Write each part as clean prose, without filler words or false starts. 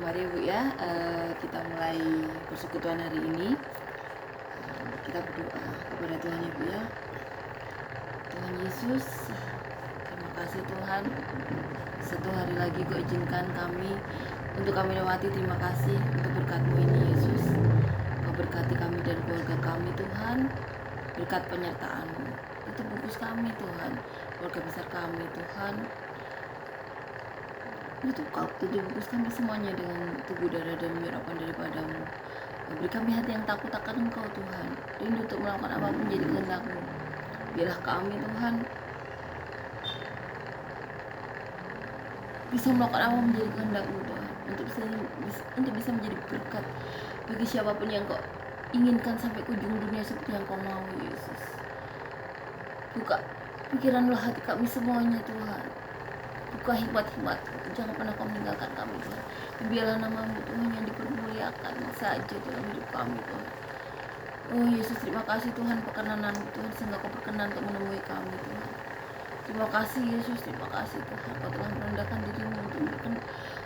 Mari Bu ya, kita mulai persekutuan hari ini. Kita berdoa kepada Tuhan ya Bu ya. Tuhan Yesus, terima kasih Tuhan. Satu hari lagi Kau izinkan kami untuk kami lewati. Terima kasih untuk berkat-Mu ini Yesus. Kau berkati kami dan keluarga kami Tuhan. Berkat penyertaan-Mu itu bungkus kami Tuhan, keluarga besar kami Tuhan. Itu kau bungkus kami semuanya dengan tubuh darah dan menyerahkan daripada-Mu. Beri kami hati yang takut akan Engkau Tuhan, rindu untuk melakukan apapun jadi kehendak-Mu. Biarlah kami Tuhan bisa melakukan apa menjadi kehendak-Mu Tuhan, untuk bisa menjadi berkat bagi siapapun yang Kau inginkan sampai ke ujung dunia seperti yang Kau mau Yesus. Buka pikiran hati kami semuanya Tuhan. Buka hikmat-hikmat, jangan pernah Kau meninggalkan kami Tuhan. Biarlah nama-Mu Tuhan yang dipermuliakan saja dalam hidup kami Tuhan. Oh Yesus, terima kasih Tuhan perkenanan-Mu Tuhan, sehingga Kau berkenan untuk menemui kami Tuhan. Terima kasih Yesus, terima kasih Tuhan, Kau telah merendahkan diri-Mu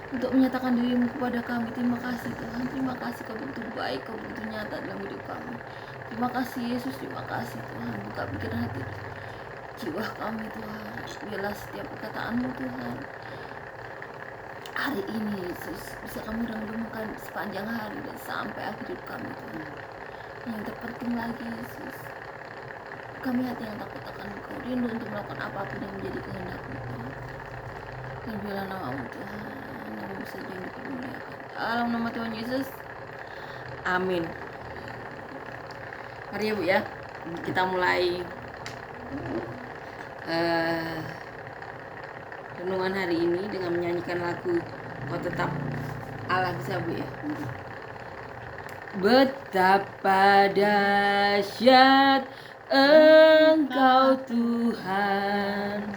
untuk menyatakan diri-Mu kepada kami. Terima kasih Tuhan, terima kasih Kau begitu baik, Kau begitu nyata dalam hidup kami. Terima kasih Yesus, terima kasih Tuhan. Buka pikiran hati jiwa kami Tuhan. Biarlah setiap perkataan-Mu Tuhan hari ini Yesus bisa kami renungkan sepanjang hari dan sampai akhir hidup kami Tuhan. Yang terpenting lagi Yesus, kami hati yang takut akan Engkau, rindu untuk melakukan apapun yang menjadi kehendak-Mu Tuhan. Dan biarlah nama-Mu Tuhan, nama-Mu saja yang dipermuliakan. Dalam nama Tuhan Yesus, amin. Mari ya Bu ya, kita mulai renungan hari ini dengan menyanyikan lagu Kau Tetap Allah, bisa Bu ya. Betapa dahsyat Engkau Tuhan,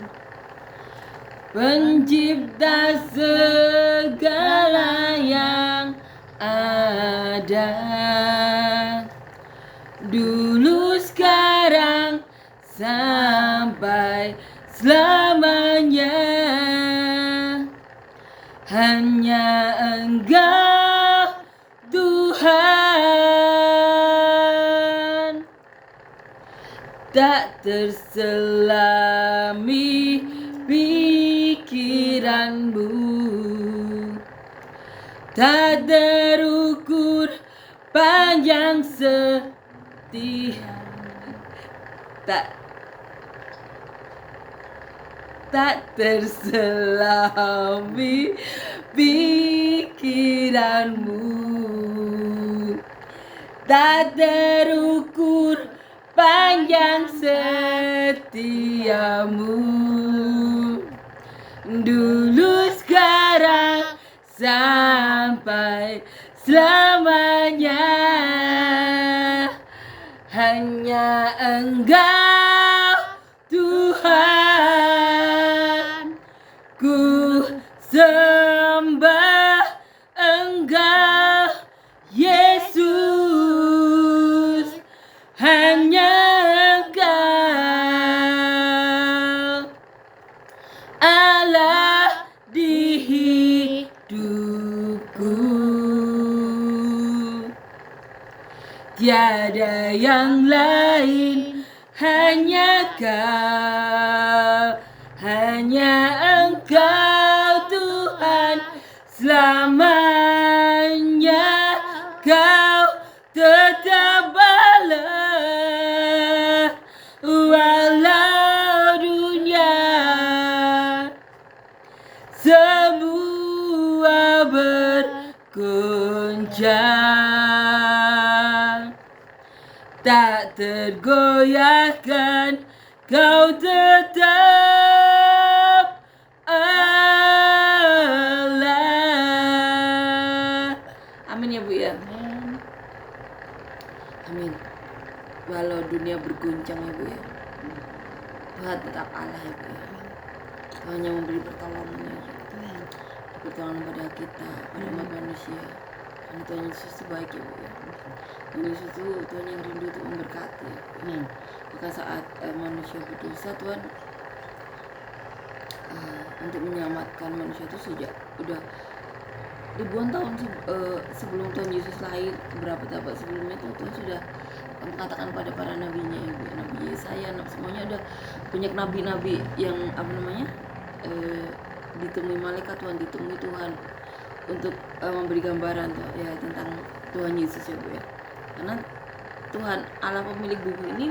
pencipta segala yang ada, dulu sekarang sampai selamanya. Hanya Engkau Tuhan, tak terselami pikiran-Mu, tak terukur panjang setia, tak terselami pikiran-Mu, tak terukur panjang setia-Mu, dulu sekarang sampai selamanya. Hanya Engkau Tuhan, ku sembah Engkau Yesus, hanya Engkau Allah di hidupku. Tiada yang lain, hanya Kau, hanya Engkau Tuhan, selamanya Kau tetap Allah, walau dunia semua bergoncang, tak tergoyahkan Kau tetap Allah. Amin ya Bu ya. Amin. Walau dunia berguncang ya Bu ya, Tuhan tetap Allah ya Bu ya. Tuhan yang memberi pertolongan ya Tuhan, pertolongan pada kita, pada umat manusia. Karena Tuhan Yesus itu baik ya Bu ya. Tuhan Yesus itu Tuhan yang rindu untuk memberkati. Maka saat manusia berdosa, Tuhan untuk menyelamatkan manusia itu sejak udah ribuan tahun sebelum Tuhan Yesus lahir, beberapa abad sebelumnya Tuhan sudah mengatakan pada para nabinya, Ibu, Nabi Yesaya, semuanya udah banyak nabi-nabi yang ditemui malaikat Tuhan, ditemui Tuhan untuk memberi gambaran ya tentang Tuhan Yesus ya Bu ya. Karena Tuhan Allah pemilik bumi ini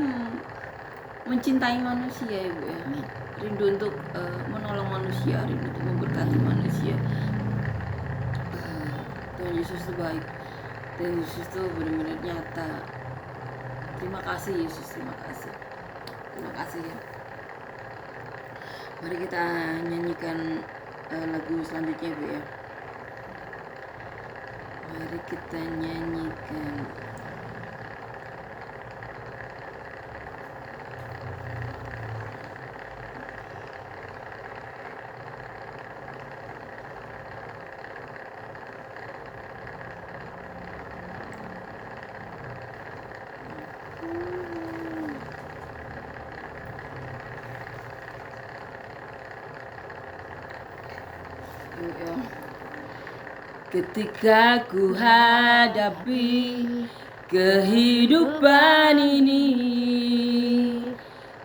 mencintai manusia ya Bu ya. Rindu untuk menolong manusia, rindu untuk memberkati manusia. Tuhan Yesus itu baik. Tuhan Yesus itu benar-benar nyata. Terima kasih Yesus, terima kasih. Terima kasih ya. Mari kita nyanyikan lagu selanjutnya Bu ya. Mari kita nyanyikan. Ketika ku hadapi kehidupan ini,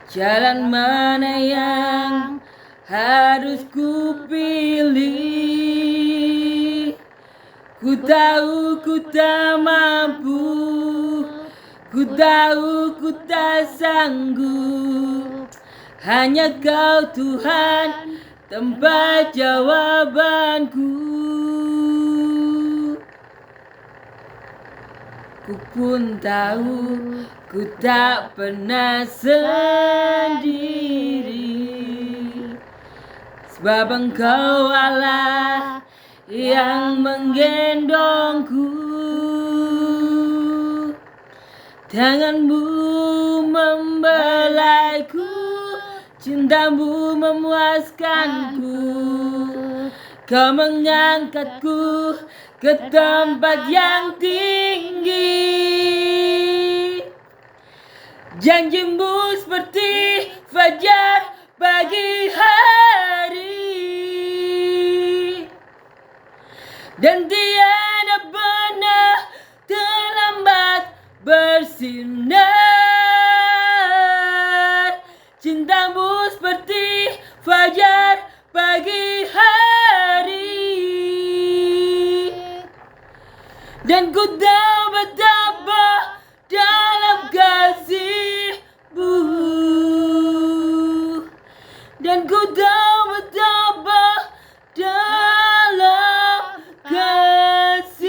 jalan mana yang harus ku pilih? Ku tahu ku tak mampu, ku tahu ku tak sanggup. Hanya Kau Tuhan tempat jawabanku. Ku pun tahu ku tak pernah sendiri, sebab Engkau Allah yang menggendongku. Tangan-Mu membelaiku, cinta-Mu memuaskanku. Kau mengangkatku ke tempat yang tinggi. Janji-Mu seperti fajar pagi hari, dan tiada pernah terlambat bersinar. Cinta-Mu seperti fajar pagi hari, dan ku tahu betapa dalam kasih-Mu, dan ku tahu betapa dalam kasih-Mu.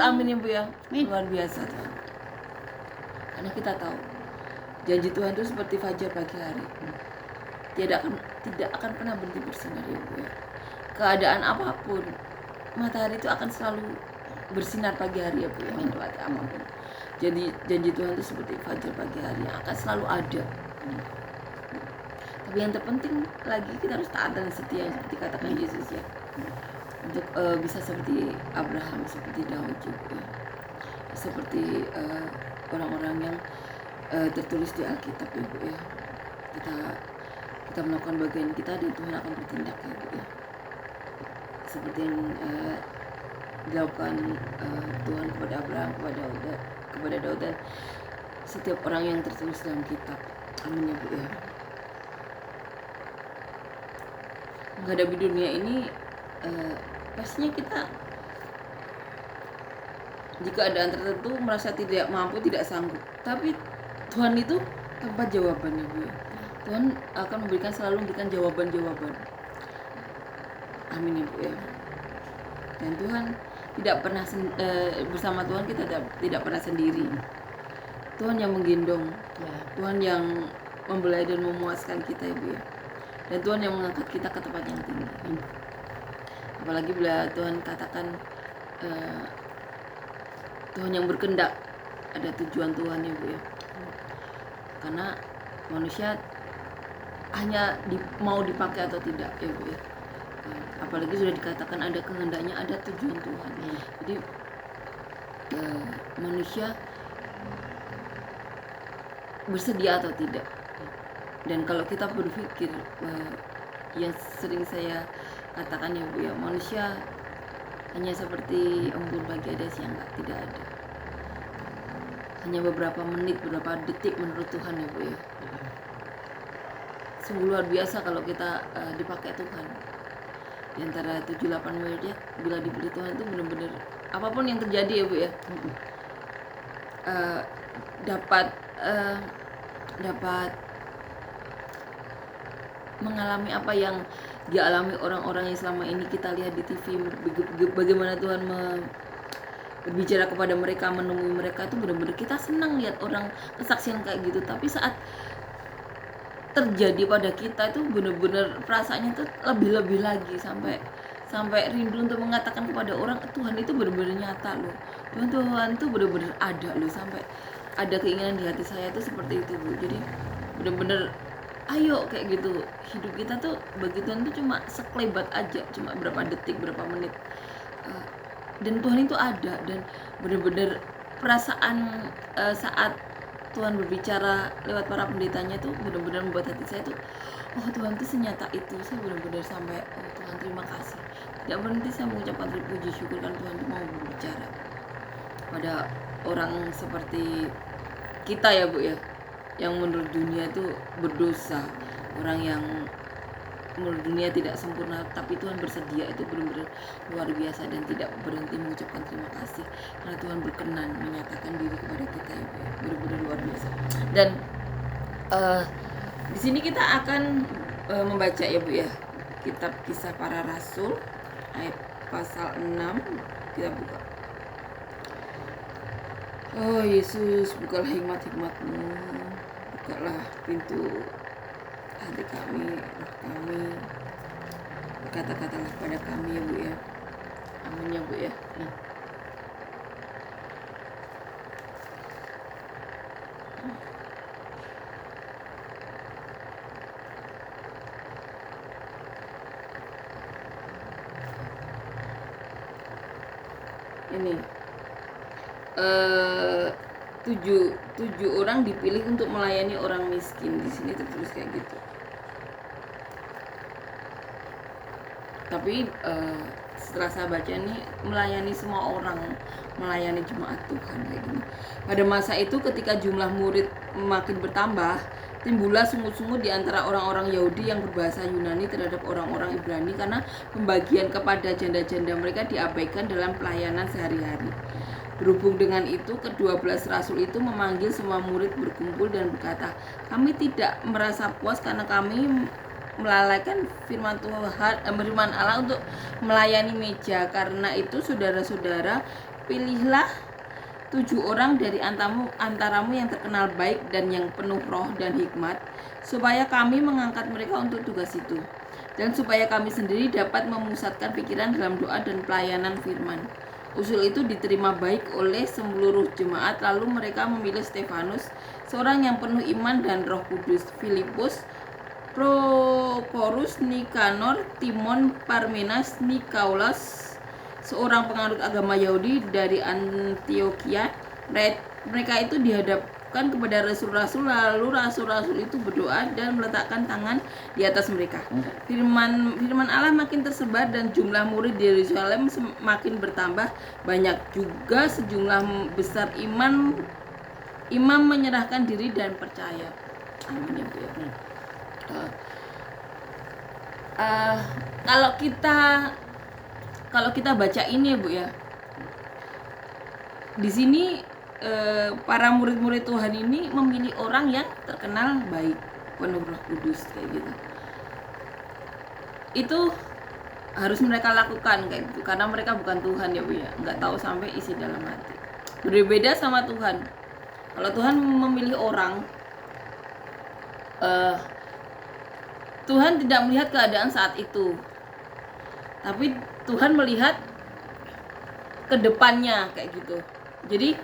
Amin ya Bu ya. Luar biasa Tuhan. Karena kita tahu janji Tuhan itu seperti fajar pagi hari, tidak akan pernah berhenti bersinar ya Bu ya. Keadaan apapun, matahari itu akan selalu bersinar pagi hari ya Bu ya, melewati apapun. Jadi janji Tuhan itu seperti fajar pagi hari yang akan selalu ada. Tapi yang terpenting lagi kita harus taat dan setia seperti katakan Yesus ya. Untuk bisa seperti Abraham, seperti Daud juga, seperti orang-orang yang tertulis di Alkitab ya Bu ya. Kita melakukan bagian kita dan Tuhan akan bertindak ya Bu ya. Seperti yang dilakukan Tuhan kepada Abraham, kepada Daud dan setiap orang yang tertulis dalam kitab. Amin ya Bu ya. Menghadapi dunia ini pastinya kita jika keadaan tertentu merasa tidak mampu, tidak sanggup, tapi Tuhan itu tempat jawabannya Bu ya. Tuhan akan selalu memberikan jawaban-jawaban. Amin ya Bu ya. Dan Tuhan tidak pernah bersama Tuhan kita tidak pernah sendiri. Tuhan yang menggendong, Tuhan yang membelai dan memuaskan kita ya Bu ya. Dan Tuhan yang mengangkat kita ke tempat yang tinggi. Apalagi bila Tuhan katakan Tuhan yang berkehendak, ada tujuan Tuhan ya Bu ya. Karena manusia hanya mau dipakai atau tidak ya Bu ya. Apalagi sudah dikatakan ada kehendaknya, ada tujuan Tuhan. Jadi manusia bersedia atau tidak. Dan kalau kita berpikir yang sering saya katakan ya Bu ya, manusia hanya seperti embun pagi ada siang tidak ada. Hanya beberapa menit, beberapa detik menurut Tuhan ya Bu ya. Sungguh luar biasa kalau kita dipakai Tuhan. Di antara 7-8 miliar bila diberi Tuhan itu benar-benar apapun yang terjadi ya Bu ya. Dapat mengalami apa yang dialami orang-orang yang selama ini kita lihat di TV, bagaimana Tuhan berbicara kepada mereka, menemui mereka, itu benar-benar kita senang lihat orang kesaksian kayak gitu. Tapi saat terjadi pada kita itu benar-benar perasaannya tuh lebih-lebih lagi, sampai rindu untuk mengatakan kepada orang, Tuhan itu benar-benar nyata loh, Tuhan tuh benar-benar ada loh, sampai ada keinginan di hati saya tuh seperti itu Bu. Jadi benar-benar ayo kayak gitu, hidup kita tuh bagi Tuhan tuh cuma sekelebat aja, cuma berapa detik, berapa menit, dan Tuhan itu ada. Dan benar-benar perasaan saat Tuhan berbicara lewat para pendetanya tuh benar-benar membuat hati saya tuh, oh Tuhan tuh senyata itu. Saya benar-benar sampai, oh Tuhan terima kasih, tidak berhenti saya mengucapkan puji syukur kan Tuhan tuh mau berbicara pada orang seperti kita ya Bu ya, yang menurut dunia itu berdosa, orang yang menurut dunia tidak sempurna, tapi Tuhan bersedia. Itu benar-benar luar biasa dan tidak berhenti mengucapkan terima kasih karena Tuhan berkenan menyatakan diri kepada kita ya Bu, benar-benar luar biasa. Dan di sini kita akan membaca ya Bu ya, kitab Kisah Para Rasul ayat pasal 6, kita buka. Oh Yesus, bukalah hikmat-hikmat-Mu, bukalah pintu hati kami, roh kami, berkata-katalah pada kami ya Bu ya. Amin ya Bu ya. Ini 7 orang dipilih untuk melayani orang miskin. Di sini tertulis kayak gitu. Tapi setelah saya baca ini, melayani semua orang, melayani jemaat Tuhan kayak gini. Pada masa itu ketika jumlah murid makin bertambah, timbullah sungut-sungut di antara orang-orang Yahudi yang berbahasa Yunani terhadap orang-orang Ibrani karena pembagian kepada janda-janda mereka diabaikan dalam pelayanan sehari-hari. Berhubung dengan itu, ke-12 rasul itu memanggil semua murid berkumpul dan berkata, kami tidak merasa puas karena kami melalaikan firman Tuhan, firman Allah untuk melayani meja. Karena itu saudara-saudara, pilihlah 7 orang dari antaramu yang terkenal baik dan yang penuh roh dan hikmat, supaya kami mengangkat mereka untuk tugas itu, dan supaya kami sendiri dapat memusatkan pikiran dalam doa dan pelayanan firman. Usul itu diterima baik oleh seluruh jemaat. Lalu mereka memilih Stefanus, seorang yang penuh iman dan Roh Kudus, Filipus, Prokorus, Nikanor, Timon, Parmenas, Nikolaus, seorang penganut agama Yahudi dari Antioquia. Mereka itu dihadapkan kepada rasul-rasul, lalu rasul-rasul itu berdoa dan meletakkan tangan di atas mereka. Firman Allah makin tersebar dan jumlah murid di Yerusalem semakin bertambah banyak. Juga sejumlah besar imam menyerahkan diri dan percaya. Amin ya Bu ya. Kalau kita baca ini ya Bu ya, di sini para murid-murid Tuhan ini memilih orang yang terkenal baik, penuh Roh Kudus kayak gitu. Itu harus mereka lakukan kayak gitu, karena mereka bukan Tuhan ya Bu ya, nggak tahu sampai isi dalam hati. Berbeda sama Tuhan. Kalau Tuhan memilih orang, Tuhan tidak melihat keadaan saat itu, tapi Tuhan melihat ke depannya kayak gitu. Jadi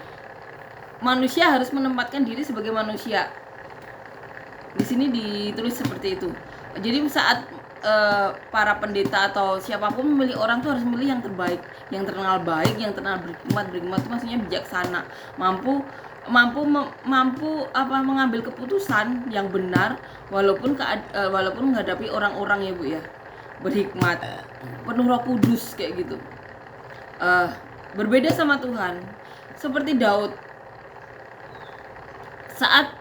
manusia harus menempatkan diri sebagai manusia. Di sini ditulis seperti itu. Jadi saat para pendeta atau siapapun memilih orang tuh harus memilih yang terbaik, yang terkenal baik, yang terkenal berhikmat itu maksudnya bijaksana, mampu mengambil keputusan yang benar walaupun menghadapi orang-orang ya Bu ya. berhikmat, penuh Roh Kudus kayak gitu. Berbeda sama Tuhan, seperti Daud saat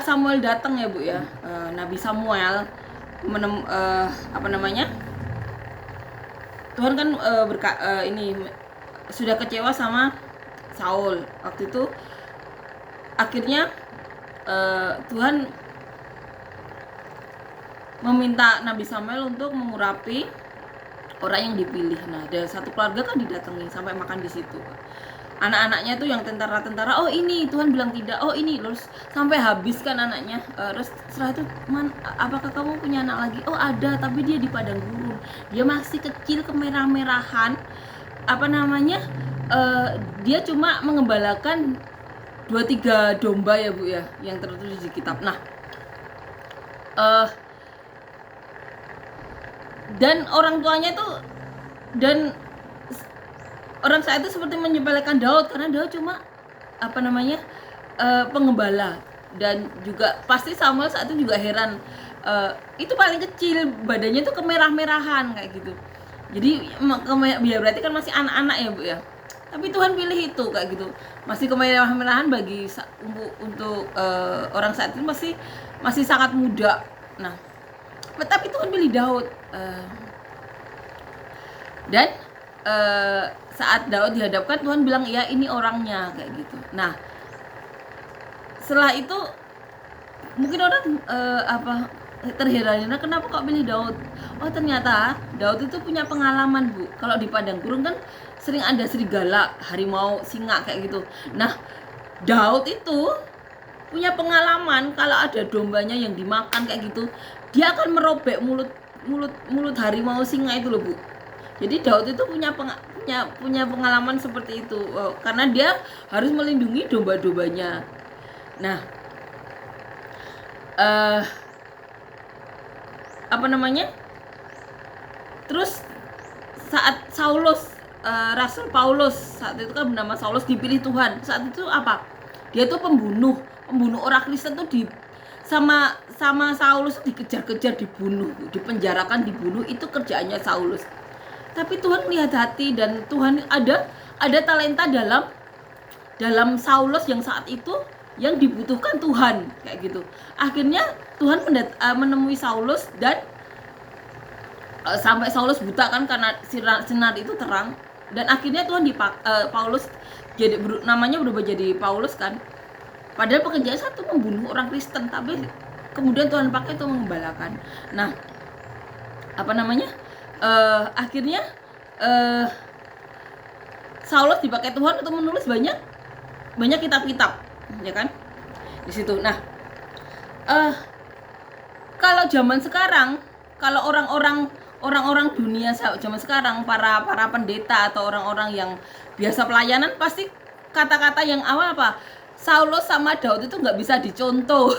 Samuel datang ya Bu ya, Nabi Samuel Tuhan kan ini sudah kecewa sama Saul waktu itu. Akhirnya Tuhan meminta Nabi Samuel untuk mengurapi orang yang dipilih. Nah, ada satu keluarga kan didatangi sampai makan di situ. Anak-anaknya tuh yang tentara-tentara, oh ini Tuhan bilang tidak, oh ini, terus sampai habis kan anaknya. Terus setelah itu, apakah kamu punya anak lagi? Oh ada, tapi dia di padang gurun, dia masih kecil, kemerah-merahan, dia cuma mengembalakan 2-3 domba ya Bu ya, yang tertulis di kitab. Nah, dan orang tuanya tuh, dan orang saat itu seperti menyepelekan Daud, karena Daud cuma pengembala. Dan juga pasti Samuel saat itu juga heran, itu paling kecil, badannya tuh kemerah-merahan kayak gitu. Jadi ya berarti kan masih anak-anak ya Bu ya. Tapi Tuhan pilih itu kayak gitu, masih kemerah-merahan bagi untuk orang saat itu masih sangat muda. Nah, tapi Tuhan pilih Daud, dan saat Daud dihadapkan, Tuhan bilang ya ini orangnya kayak gitu. Nah, setelah itu mungkin orang terheran-heran, kenapa kok pilih Daud? Oh ternyata Daud itu punya pengalaman Bu. Kalau di padang gurun kan sering ada serigala, harimau, singa kayak gitu. Nah, Daud itu punya pengalaman kalau ada dombanya yang dimakan kayak gitu, dia akan merobek mulut harimau, singa itu loh Bu. Jadi Daud itu punya pengalaman seperti itu, karena dia harus melindungi domba-dombanya. Nah, terus saat Rasul Paulus saat itu kan bernama Saulus, dipilih Tuhan. Saat itu apa? Dia tuh pembunuh orang Kristen tuh sama Saulus dikejar-kejar, dipenjarakan, dibunuh. Itu kerjaannya Saulus. Tapi Tuhan melihat hati, dan Tuhan ada talenta dalam Saulus yang saat itu yang dibutuhkan Tuhan kayak gitu. Akhirnya Tuhan menemui Saulus, dan sampai Saulus buta kan karena sinar itu terang, dan akhirnya Tuhan Paulus jadi namanya berubah jadi Paulus kan. Padahal pekerjaan satu, membunuh orang Kristen, tapi kemudian Tuhan pakai itu mengembalakan. Nah, akhirnya Saulus dipakai Tuhan untuk menulis banyak kitab-kitab, ya kan, di situ. Nah, kalau zaman sekarang, kalau orang-orang dunia zaman sekarang, para pendeta atau orang-orang yang biasa pelayanan, pasti kata-kata yang awal apa? Saulus sama Daud itu nggak bisa dicontoh.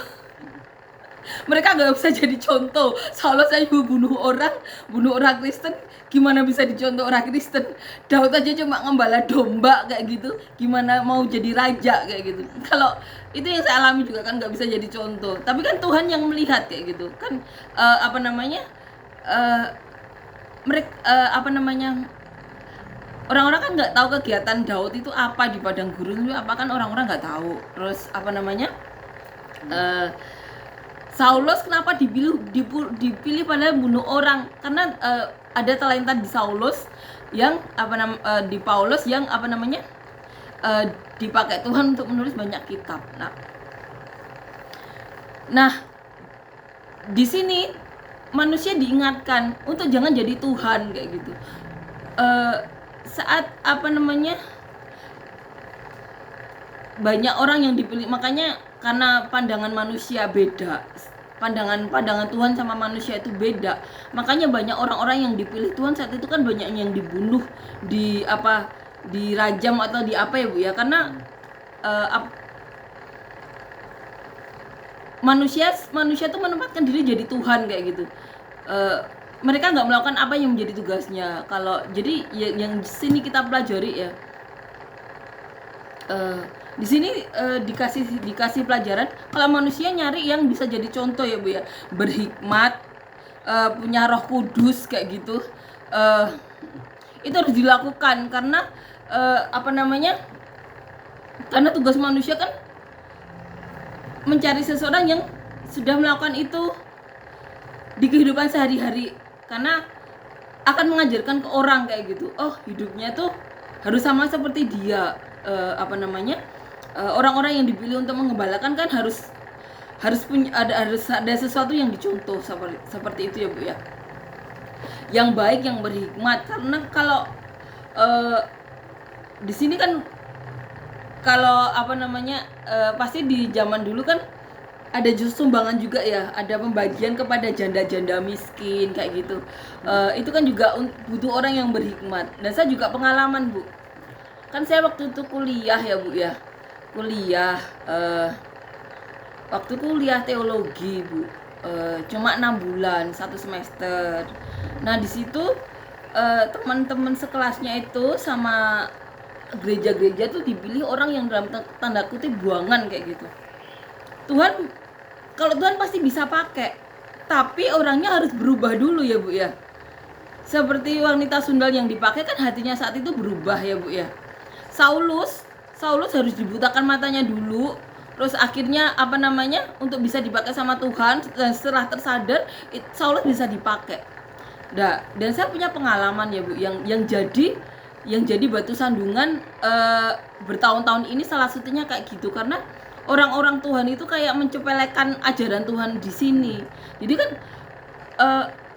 Mereka nggak bisa jadi contoh. Saulus aja bunuh orang Kristen, gimana bisa dicontoh orang Kristen? Daud aja cuma ngembala domba kayak gitu, gimana mau jadi raja kayak gitu? Kalau itu yang saya alami juga kan, nggak bisa jadi contoh. Tapi kan Tuhan yang melihat kayak gitu kan. Orang-orang kan nggak tahu kegiatan Daud itu apa di padang gurun itu apa, kan orang-orang nggak tahu. Terus Saulus kenapa dipilih padahal bunuh orang? Karena ada talenta di Saulus yang di Paulus yang dipakai Tuhan untuk menulis banyak kitab. Nah, di sini manusia diingatkan untuk jangan jadi Tuhan kayak gitu. Saat banyak orang yang dipilih, makanya karena pandangan manusia beda, pandangan Tuhan sama manusia itu beda, makanya banyak orang-orang yang dipilih Tuhan saat itu kan banyak yang dibunuh, dirajam atau ya Bu ya, karena manusia tuh menempatkan diri jadi Tuhan kayak gitu. Mereka nggak melakukan apa yang menjadi tugasnya. Kalau jadi yang sini kita pelajari ya, Di sini dikasih pelajaran kalau manusia nyari yang bisa jadi contoh ya Bu ya, berhikmat, punya Roh Kudus kayak gitu. Itu harus dilakukan karena apa namanya? Karena tugas manusia kan mencari seseorang yang sudah melakukan itu di kehidupan sehari-hari, karena akan mengajarkan ke orang kayak gitu. Oh, hidupnya tuh harus sama seperti dia. Apa namanya? Orang-orang yang dipilih untuk mengembalakan kan harus punya harus ada sesuatu yang dicontoh seperti itu ya Bu ya. Yang baik, yang berhikmat, karena kalau di sini kan kalau apa namanya pasti di zaman dulu kan ada justru sumbangan juga ya, ada pembagian kepada janda-janda miskin kayak gitu. Itu kan juga butuh orang yang berhikmat. Dan saya juga pengalaman Bu, kan saya waktu itu kuliah ya Bu ya, kuliah waktu kuliah teologi Bu, cuma 6 bulan 1 semester. Nah di situ teman-teman sekelasnya itu sama gereja-gereja tuh dipilih orang yang dalam tanda kutip buangan kayak gitu. Kalau Tuhan pasti bisa pakai, tapi orangnya harus berubah dulu ya Bu ya. Seperti wanita sundal yang dipakai kan hatinya saat itu berubah ya Bu ya. Saulus harus dibutakan matanya dulu, terus akhirnya apa namanya untuk bisa dipakai sama Tuhan. Dan setelah tersadar Saulus bisa dipakai. Dan saya punya pengalaman ya Bu, yang jadi batu sandungan bertahun-tahun ini, salah satunya kayak gitu. Karena orang-orang Tuhan itu kayak mencepelekan ajaran Tuhan di sini. Jadi kan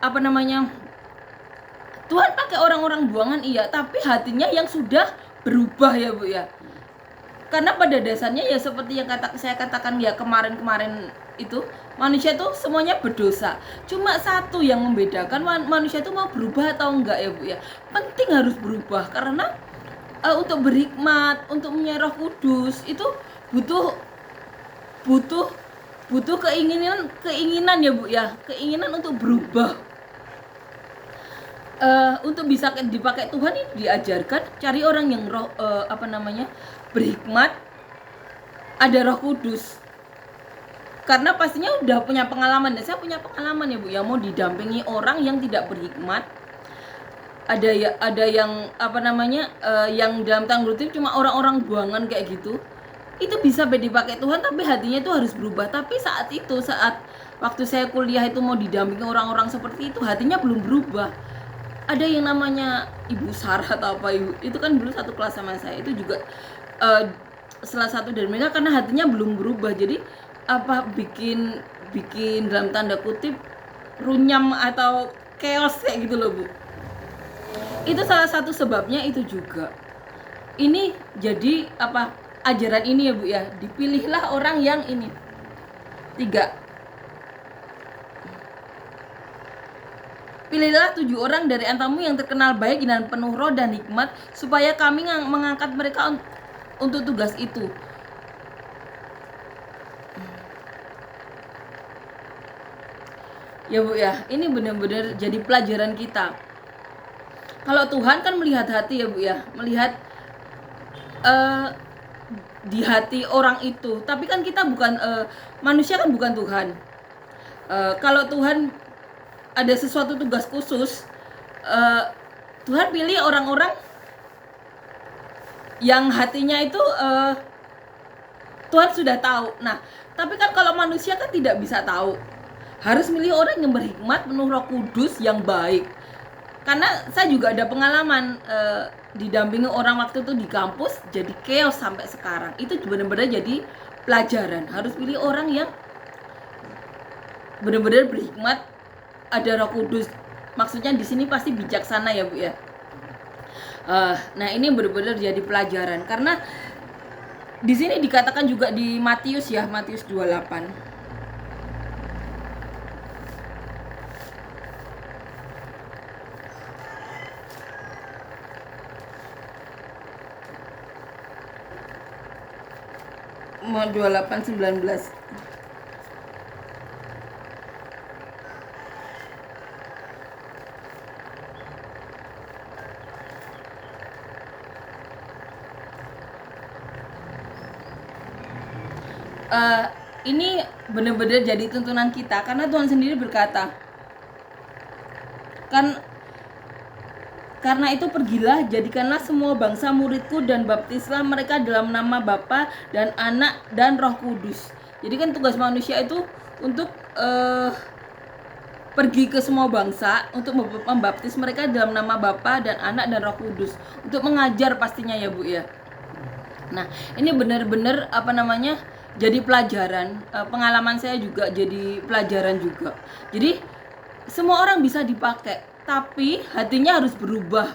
apa namanya, Tuhan pakai orang-orang buangan iya, tapi hatinya yang sudah berubah ya Bu ya. Karena pada dasarnya ya seperti yang saya katakan ya kemarin itu, manusia tuh semuanya berdosa. Cuma satu yang membedakan manusia itu mau berubah atau enggak ya Bu ya. Penting harus berubah, karena untuk berhikmat, untuk punya Roh Kudus itu butuh keinginan ya Bu ya, keinginan untuk berubah. Untuk bisa dipakai Tuhan ini diajarkan cari orang yang berhikmat, ada Roh Kudus. Karena pastinya udah punya pengalaman, dan saya punya pengalaman ya Bu ya, mau didampingi orang yang tidak berhikmat. Ada yang yang dalam tanda kutip cuma orang-orang buangan kayak gitu. Itu bisa dipakai Tuhan, tapi hatinya itu harus berubah. Tapi saat waktu saya kuliah itu mau didampingi orang-orang seperti itu, hatinya belum berubah. Ada yang namanya Ibu Sarah atau apa itu kan dulu satu kelas sama saya, itu juga salah satu dari mereka, karena hatinya belum berubah. Jadi bikin dalam tanda kutip runyam atau chaos kayak gitu loh Bu. Itu salah satu sebabnya itu juga. Ini jadi ajaran ini ya Bu ya, dipilihlah orang yang ini. 3. Pilihlah 7 orang dari antarmu yang terkenal baik dan penuh roh dan hikmat, supaya kami mengangkat mereka untuk tugas itu. Ya Bu ya, ini benar-benar jadi pelajaran kita. Kalau Tuhan kan melihat hati ya Bu ya, melihat di hati orang itu. Tapi kan kita bukan manusia, kan bukan Tuhan. Kalau Tuhan ada sesuatu tugas khusus, Tuhan pilih orang-orang yang hatinya itu Tuhan sudah tahu. Nah, tapi kan kalau manusia kan tidak bisa tahu. Harus milih orang yang berhikmat, penuh Roh Kudus, yang baik. Karena saya juga ada pengalaman didampingi orang waktu itu di kampus, jadi chaos sampai sekarang. Itu benar-benar jadi pelajaran. Harus pilih orang yang benar-benar berhikmat, ada Roh Kudus. Maksudnya di sini pasti bijaksana ya Bu ya. Nah ini benar-benar jadi pelajaran, karena di sini dikatakan juga di Matius ya, Matius 28. Mau 28:19. Ini benar-benar jadi tuntunan kita, karena Tuhan sendiri berkata, karena itu pergilah, jadikanlah semua bangsa muridku dan baptislah mereka dalam nama Bapa dan Anak dan Roh Kudus. Jadi kan tugas manusia itu untuk pergi ke semua bangsa, untuk membaptis mereka dalam nama Bapa dan Anak dan Roh Kudus, untuk mengajar pastinya ya Bu ya. Nah ini benar-benar jadi pelajaran, pengalaman saya juga jadi pelajaran juga. Jadi semua orang bisa dipakai, tapi hatinya harus berubah.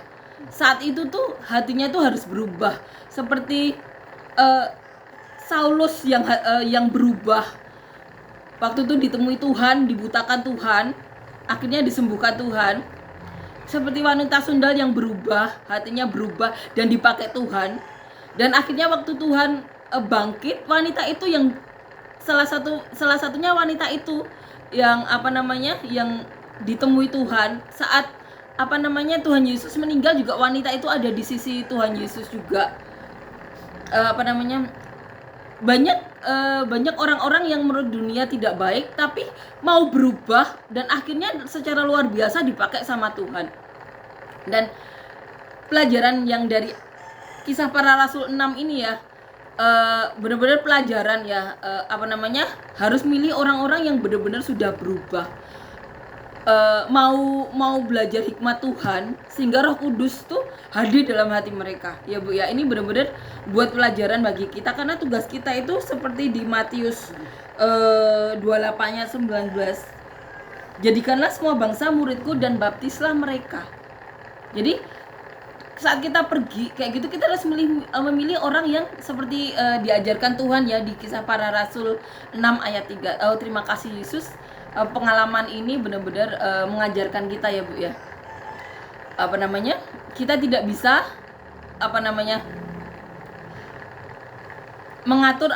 Saat itu tuh hatinya tuh harus berubah, seperti Saulus yang berubah. Waktu itu ditemui Tuhan, dibutakan Tuhan, akhirnya disembuhkan Tuhan. Seperti wanita sundal yang berubah, hatinya berubah dan dipakai Tuhan. Dan akhirnya waktu Tuhan bangkit, wanita itu yang salah satunya wanita itu yang yang ditemui Tuhan saat Tuhan Yesus meninggal, juga wanita itu ada di sisi Tuhan Yesus juga. Banyak orang-orang yang menurut dunia tidak baik tapi mau berubah dan akhirnya secara luar biasa dipakai sama Tuhan. Dan pelajaran yang dari Kisah Para Rasul 6 ini ya, benar-benar pelajaran ya, harus milih orang-orang yang benar-benar sudah berubah, mau belajar hikmat Tuhan sehingga Roh Kudus tuh hadir dalam hati mereka ya Bu ya. Ini benar-benar buat pelajaran bagi kita, karena tugas kita itu seperti di Matius 28 ayat 19, jadikanlah semua bangsa muridku dan baptislah mereka. Jadi saat kita pergi kayak gitu, kita harus memilih orang yang seperti diajarkan Tuhan ya di Kisah Para Rasul 6 ayat 3. Terima kasih Yesus, pengalaman ini benar-benar mengajarkan kita ya Bu ya. Kita tidak bisa mengatur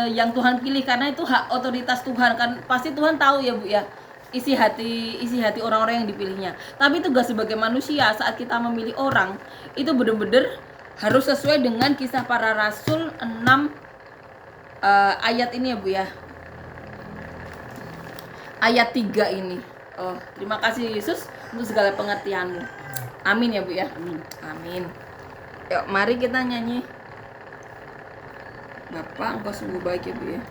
yang Tuhan pilih, karena itu hak otoritas Tuhan kan. Pasti Tuhan tahu ya Bu ya isi hati orang-orang yang dipilihnya. Tapi tugas sebagai manusia saat kita memilih orang itu benar-benar harus sesuai dengan Kisah Para Rasul 6 ayat ini ya Bu ya. Ayat 3 ini. Terima kasih Yesus untuk segala pengertianmu. Amin ya Bu ya. Amin. Yuk mari kita nyanyi Bapa Engkau sungguh baik ya Bu ya.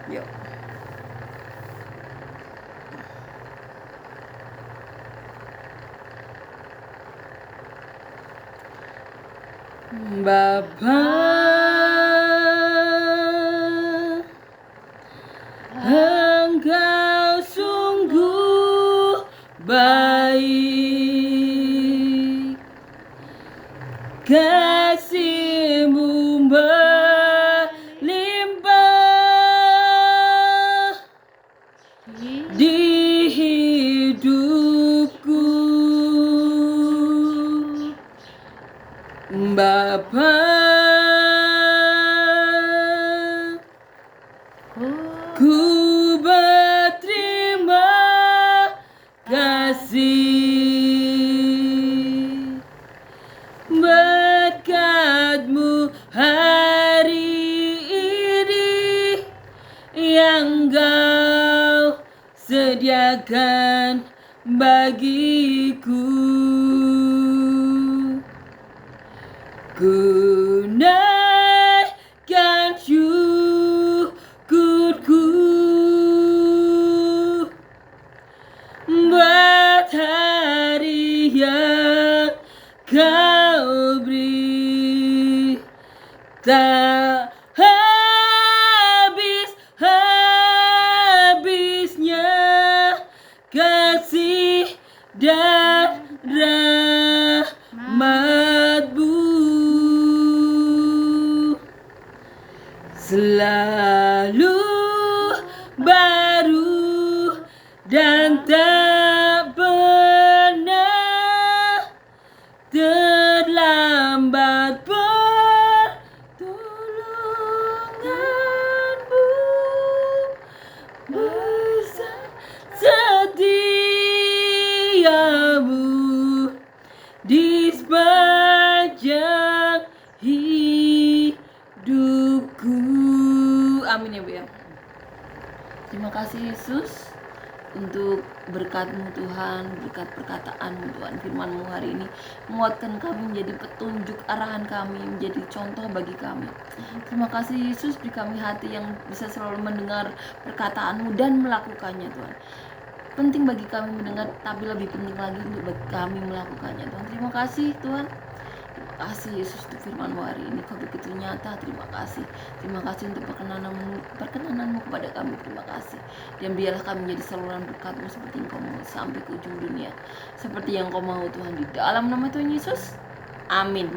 Yuk. Bapa, Engkau sungguh baik, kasih-Mu melimpah di hidupku. Bapa, ku berterima kasih berkat-Mu hari ini yang Kau sediakan bagiku. Ku naikkan syukurku buat hari yang Kau beri, tak habis-habisnya kasih dan rahmat-Mu. Selalu baru dan tak pernah Terima kasih Yesus untuk berkat-Mu Tuhan, berkat perkataan-Mu Tuhan, firman-Mu hari ini menguatkan kami, menjadi petunjuk arahan kami, menjadi contoh bagi kami. Terima kasih Yesus, beri kami hati yang bisa selalu mendengar perkataan-Mu dan melakukannya Tuhan. Penting bagi kami mendengar, tapi lebih penting lagi untuk bagi kami melakukannya Tuhan. Terima kasih Tuhan. Terima kasih Yesus untuk firman-Mu hari ini, Kau begitu nyata. Terima kasih untuk perkenananmu kepada kami. Terima kasih, dan biarlah kami menjadi saluran berkat-Mu seperti yang Kau mau sampai ke ujung dunia, seperti yang Kau mau Tuhan, di dalam nama Tuhan Yesus, amin.